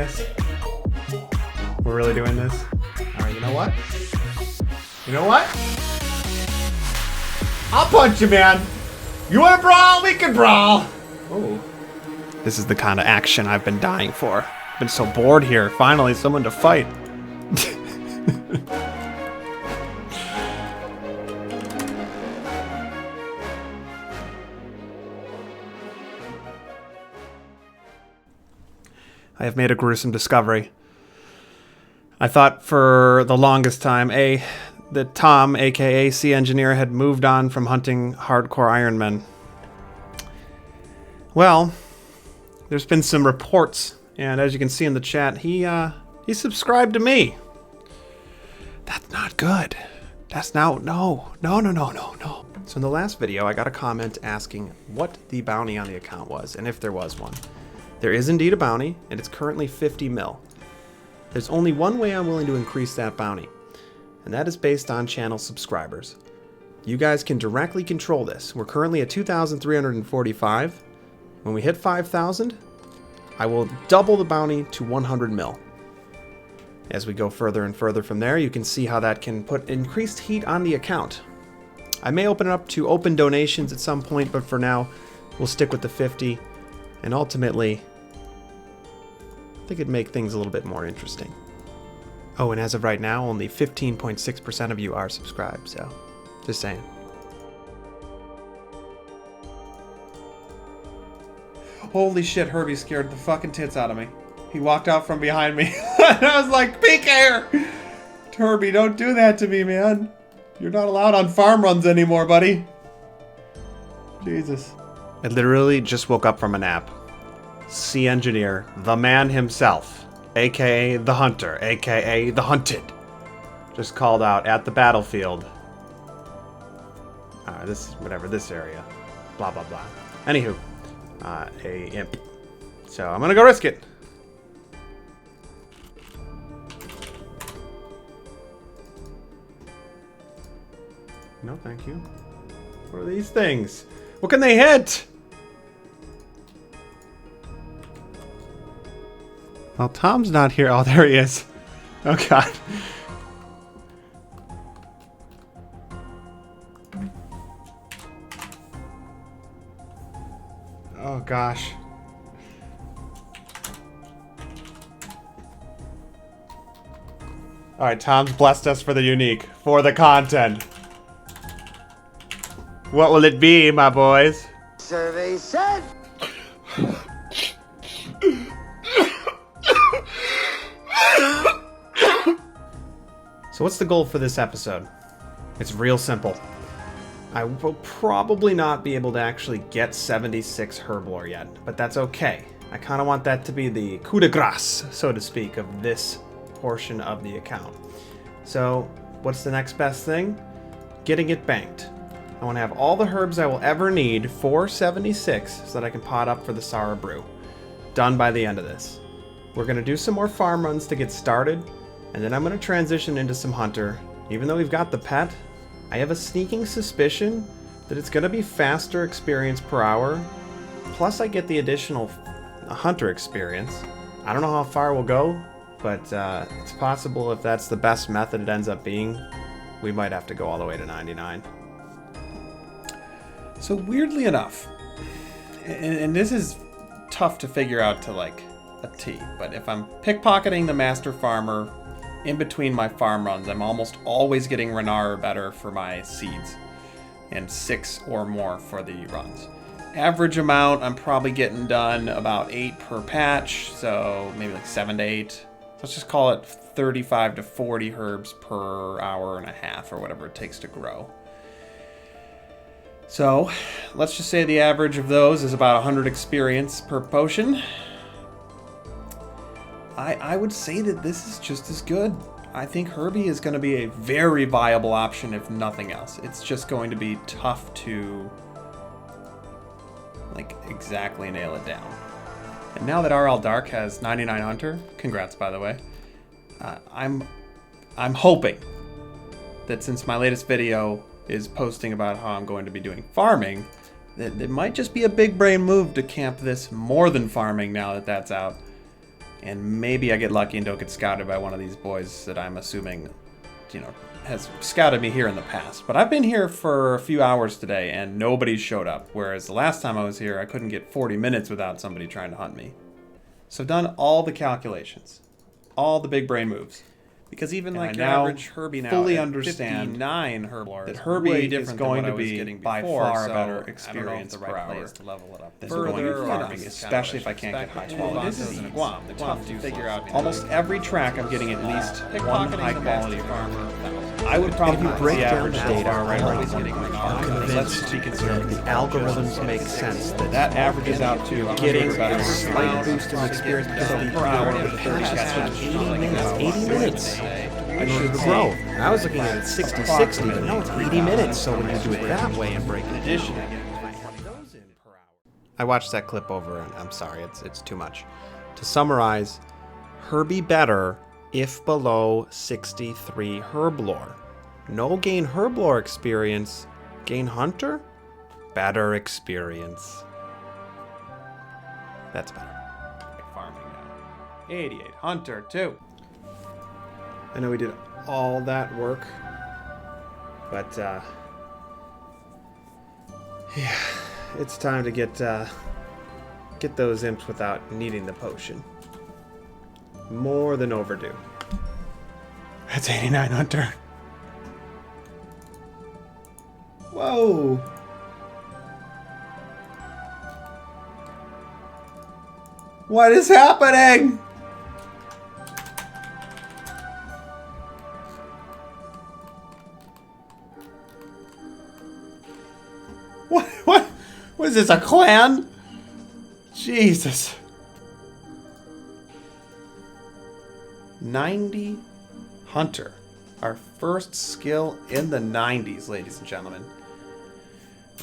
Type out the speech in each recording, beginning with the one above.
this? We're really doing this? Alright, you know what? You know what? I'll punch you, man! You wanna brawl? We can brawl! Oh. This is the kind of action I've been dying for. I've been so bored here. Finally, someone to fight. I have made a gruesome discovery. I thought for the longest time, that Tom, aka Sea Engineer, had moved on from hunting hardcore Ironmen. Well, there's been some reports, and as you can see in the chat, he subscribed to me. That's not good. That's no. So in the last video, I got a comment asking what the bounty on the account was, and if there was one. There is indeed a bounty, and it's currently 50 mil. There's only one way I'm willing to increase that bounty, and that is based on channel subscribers. You guys can directly control this. We're currently at 2,345. When we hit 5,000, I will double the bounty to 100 mil. As we go further and further from there, you can see how that can put increased heat on the account. I may open it up to open donations at some point, but for now, we'll stick with the 50, and ultimately, I think it'd make things a little bit more interesting. Oh, and as of right now, only 15.6% of you are subscribed, so just saying. Holy shit, Herbie scared the fucking tits out of me. He walked out from behind me, and I was like, peek here! Herbie, don't do that to me, man. You're not allowed on farm runs anymore, buddy. Jesus. I literally just woke up from a nap. Sea Engineer, the man himself, aka the hunter, aka the hunted, just called out at the battlefield. This area. Blah, blah, blah. Anywho, a imp. So I'm gonna go risk it. No, thank you. What are these things? What can they hit? Well, Tom's not here. Oh, there he is. Oh, God. Oh, gosh. All right, Tom's blessed us for the unique, for the content. What will it be, my boys? Survey said. So what's the goal for this episode? It's real simple. I will probably not be able to actually get 76 Herblore yet, but that's okay. I kind of want that to be the coup de grace, so to speak, of this portion of the account. So what's the next best thing? Getting it banked. I want to have all the herbs I will ever need for 76 so that I can pot up for the Sara Brew. Done by the end of this. We're going to do some more farm runs to get started, and then I'm going to transition into some hunter. Even though we've got the pet, I have a sneaking suspicion that it's going to be faster experience per hour, plus I get the additional hunter experience. I don't know how far we'll go, but it's possible if that's the best method it ends up being, we might have to go all the way to 99. So weirdly enough, and this is tough to figure out to like a T, but if I'm pickpocketing the Master Farmer in between my farm runs, I'm almost always getting Renar or better for my seeds, and 6 or more for the runs. Average amount, I'm probably getting done about 8 per patch, so maybe like 7 to 8. Let's just call it 35 to 40 herbs per hour and a half, or whatever it takes to grow. So, let's just say the average of those is about 100 experience per potion. I would say that this is just as good. I think Herbie is going to be a very viable option if nothing else. It's just going to be tough to like exactly nail it down. And now that RL Dark has 99 Hunter, congrats by the way, I'm hoping that since my latest video is posting about how I'm going to be doing farming, that it might just be a big brain move to camp this more than farming now that that's out. And maybe I get lucky and don't get scouted by one of these boys that I'm assuming, has scouted me here in the past. But I've been here for a few hours today and nobody showed up. Whereas the last time I was here, I couldn't get 40 minutes without somebody trying to hunt me. So I've done all the calculations, all the big brain moves. Because even like your average Herbie now fully understand 59 Herblore that Herbie is going to be by far a better experience per hour than going to farming, especially if I can't get high quality. This is Guam. The tough to figure out. Almost every track I'm getting at least one high quality farmer. I would probably break down the data right around. Let's be conservative. The algorithms make sense. That averages out to getting a slight boost in experience per hour with 30 catches. 80 minutes. I should grow. I was looking at it 60, but no, it's 80 minutes. So when you do it that way and break it addition, I watched that clip over, and I'm sorry, it's too much. To summarize, Herbie better if below 63 Herblore. No gain Herblore experience, gain Hunter, better experience. That's better. Farming now. 88 Hunter 2. I know we did all that work, but yeah, it's time to get those imps without needing the potion. More than overdue. That's 89 Hunter. Whoa. What is happening? What is this, a clan? Jesus. 90 Hunter. Our first skill in the 90s, ladies and gentlemen.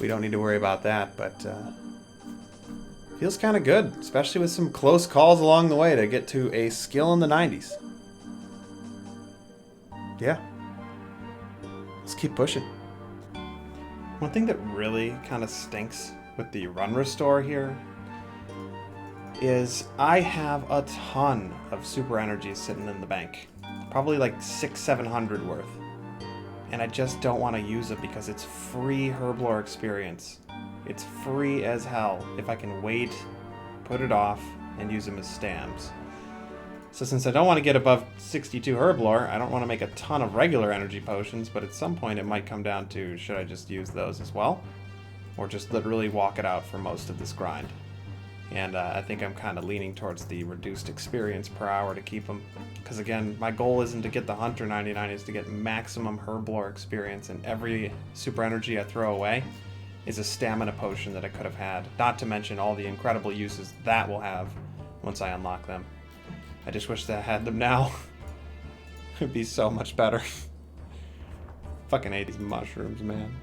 We don't need to worry about that, but feels kind of good, especially with some close calls along the way to get to a skill in the 90s. Yeah. Let's keep pushing. One thing that really kind of stinks with the run restore here is I have a ton of super energy sitting in the bank. Probably like 600-700 worth. And I just don't want to use it because it's free Herblore experience. It's free as hell if I can wait, put it off, and use them as stamps. So since I don't want to get above 62 Herblore, I don't want to make a ton of regular energy potions, but at some point it might come down to, should I just use those as well? Or just literally walk it out for most of this grind. And I think I'm kind of leaning towards the reduced experience per hour to keep them. Because again, my goal isn't to get the Hunter 99, it's to get maximum Herblore experience, and every super energy I throw away is a stamina potion that I could have had. Not to mention all the incredible uses that will have once I unlock them. I just wish that I had them now. It'd be so much better. Fucking hate these mushrooms, man.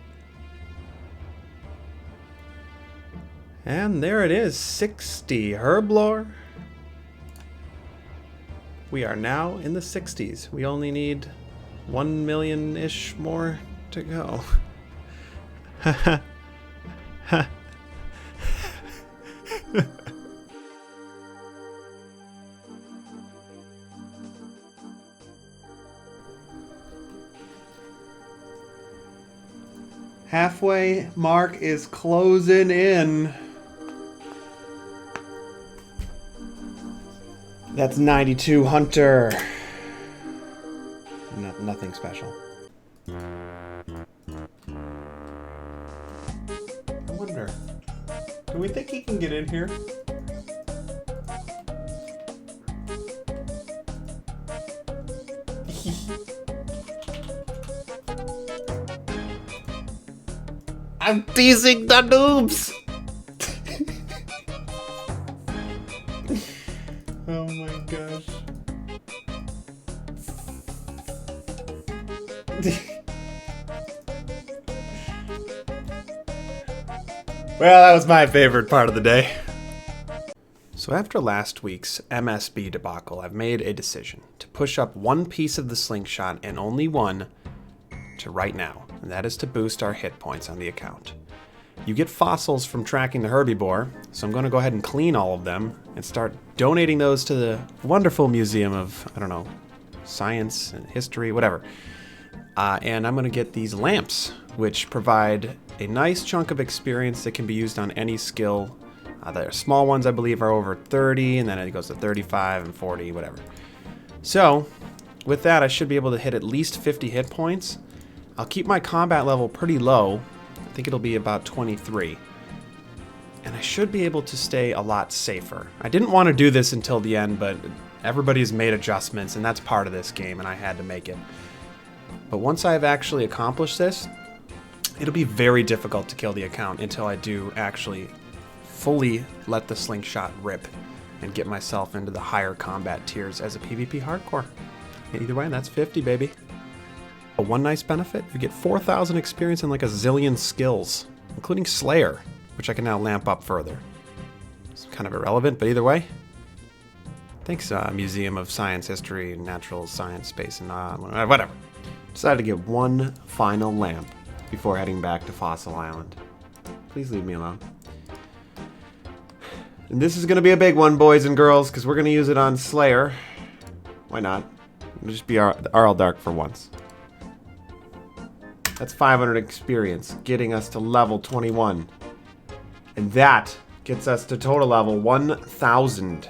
And there it is, 60 Herblore. We are now in the 60s. We only need 1 million-ish more to go. Ha ha. Halfway mark is closing in. That's 92 Hunter. Nothing special. I wonder, do we think he can get in here? I'm teasing the noobs! Oh my gosh. Well, that was my favorite part of the day. So after last week's MSB debacle, I've made a decision to push up one piece of the slingshot, and only one, to right now, and that is to boost our hit points on the account. You get fossils from tracking the herbivore, so I'm going to go ahead and clean all of them and start donating those to the wonderful museum of, I don't know, science and history, whatever. And I'm going to get these lamps, which provide a nice chunk of experience that can be used on any skill. The small ones, I believe, are over 30, and then it goes to 35 and 40, whatever. So, with that, I should be able to hit at least 50 hit points. I'll keep my combat level pretty low. I think it'll be about 23. And I should be able to stay a lot safer. I didn't want to do this until the end, but everybody's made adjustments, and that's part of this game, and I had to make it. But once I've actually accomplished this, it'll be very difficult to kill the account until I do actually fully let the slingshot rip and get myself into the higher combat tiers as a PvP hardcore. Either way, that's 50, baby. But one nice benefit, you get 4,000 experience and like a zillion skills, including Slayer, which I can now lamp up further. It's kind of irrelevant, but either way, thanks Museum of Science, History, Natural Science, Space, and whatever. Decided to get one final lamp before heading back to Fossil Island. Please leave me alone. And this is going to be a big one, boys and girls, because we're going to use it on Slayer. Why not? It'll just be RL Dark for once. That's 500 experience, getting us to level 21. And that gets us to total level 1,000.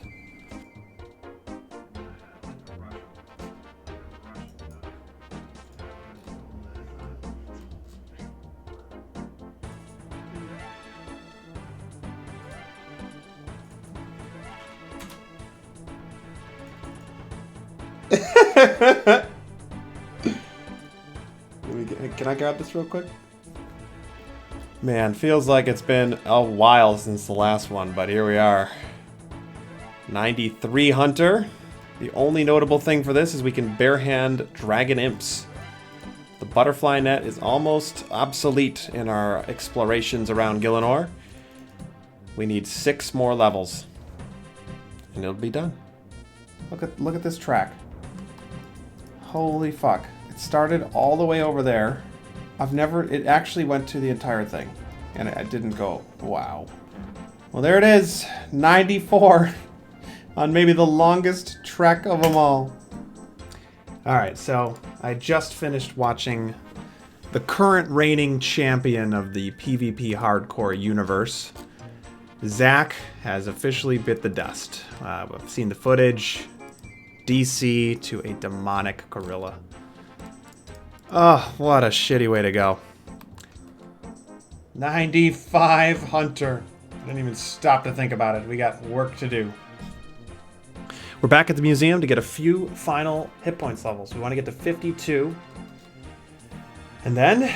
Can I grab this real quick? Man, feels like it's been a while since the last one, but here we are. 93 Hunter. The only notable thing for this is we can barehand Dragon Imps. The butterfly net is almost obsolete in our explorations around Gielinor. We need 6 more levels, and it'll be done. Look at this track. Holy fuck. It started all the way over there. It actually went to the entire thing. And I didn't go, wow. Well, there it is. 94 on maybe the longest trek of them all. Alright, so I just finished watching the current reigning champion of the PvP hardcore universe. Zach has officially bit the dust. I've seen the footage. DC to a demonic gorilla. Oh, what a shitty way to go. 95 Hunter. I didn't even stop to think about it. We got work to do. We're back at the museum to get a few final hit points levels. We want to get to 52. And then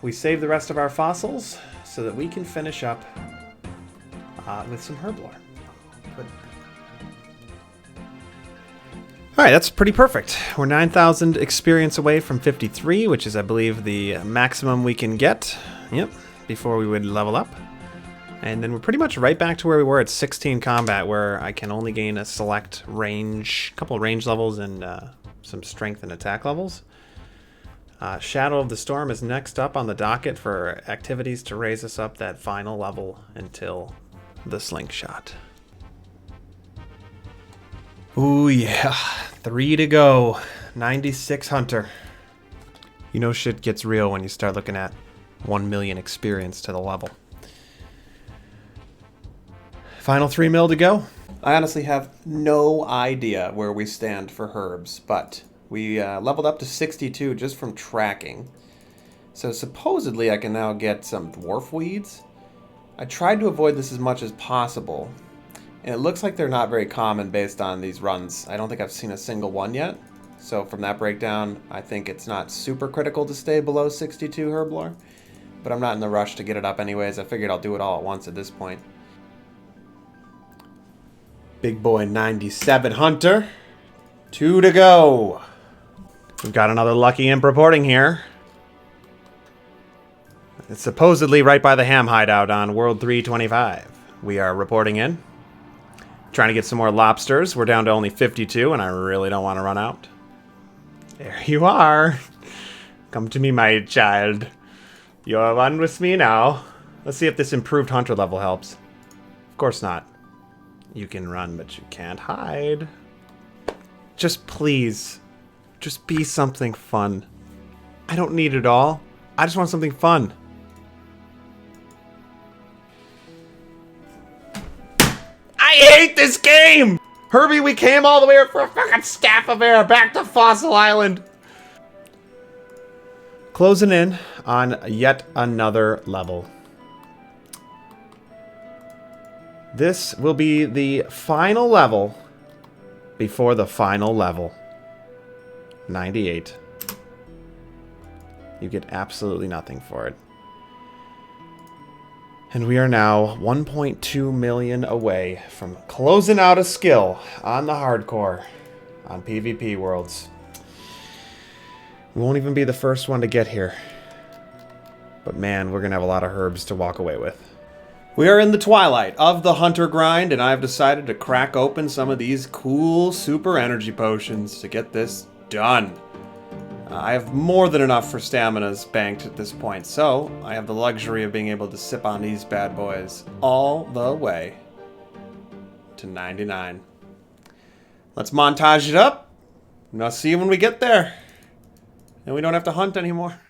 we save the rest of our fossils so that we can finish up with some herblore. Good. Alright, that's pretty perfect. We're 9,000 experience away from 53, which is, I believe, the maximum we can get. Yep, before we would level up. And then we're pretty much right back to where we were at 16 combat, where I can only gain a select range, couple of range levels, and some strength and attack levels. Shadow of the Storm is next up on the docket for activities to raise us up that final level until the slingshot. Ooh yeah, 3 to go. 96 Hunter. You know shit gets real when you start looking at 1 million experience to the level. Final 3 mil to go. I honestly have no idea where we stand for herbs, but we leveled up to 62 just from tracking. So supposedly I can now get some dwarf weeds. I tried to avoid this as much as possible. And it looks like they're not very common based on these runs. I don't think I've seen a single one yet. So from that breakdown, I think it's not super critical to stay below 62 herblore. But I'm not in the rush to get it up anyways. I figured I'll do it all at once at this point. Big boy 97 Hunter. 2 to go. We've got another lucky imp reporting here. It's supposedly right by the ham hideout on World 325. We are reporting in. Trying to get some more lobsters. We're down to only 52, and I really don't want to run out. There you are. Come to me, my child. You're one with me now. Let's see if this improved hunter level helps. Of course not. You can run, but you can't hide. Just please, just be something fun. I don't need it all. I just want something fun. I hate this game! Herbie, we came all the way for a fucking staff of air back to Fossil Island. Closing in on yet another level. This will be the final level before the final level. 98. You get absolutely nothing for it. And we are now 1.2 million away from closing out a skill on the hardcore on PvP Worlds. We won't even be the first one to get here. But man, we're going to have a lot of herbs to walk away with. We are in the twilight of the hunter grind, and I've decided to crack open some of these cool super energy potions to get this done. I have more than enough for staminas banked at this point, so I have the luxury of being able to sip on these bad boys all the way to 99. Let's montage it up, and I'll see you when we get there. And we don't have to hunt anymore.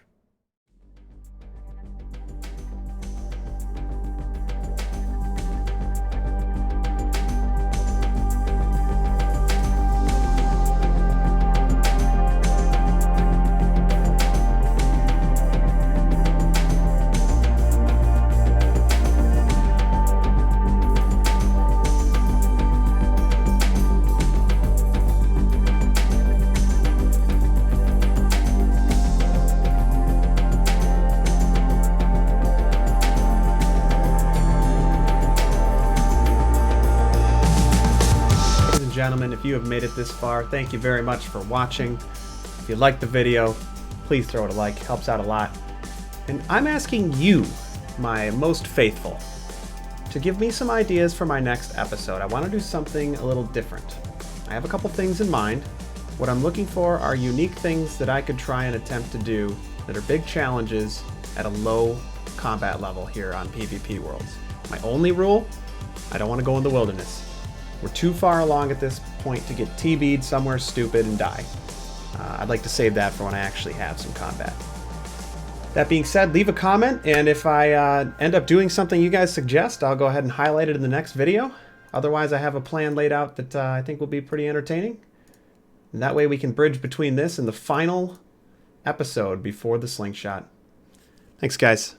Gentlemen, if you have made it this far, thank you very much for watching. If you liked the video, please throw it a like. It helps out a lot. And I'm asking you, my most faithful, to give me some ideas for my next episode. I want to do something a little different. I have a couple things in mind. What I'm looking for are unique things that I could try and attempt to do that are big challenges at a low combat level here on PvP Worlds. My only rule, I don't want to go in the wilderness. We're too far along at this point to get TB'd somewhere stupid and die. I'd like to save that for when I actually have some combat. That being said, leave a comment, and if I end up doing something you guys suggest, I'll go ahead and highlight it in the next video. Otherwise, I have a plan laid out that I think will be pretty entertaining. And that way we can bridge between this and the final episode before the slingshot. Thanks, guys.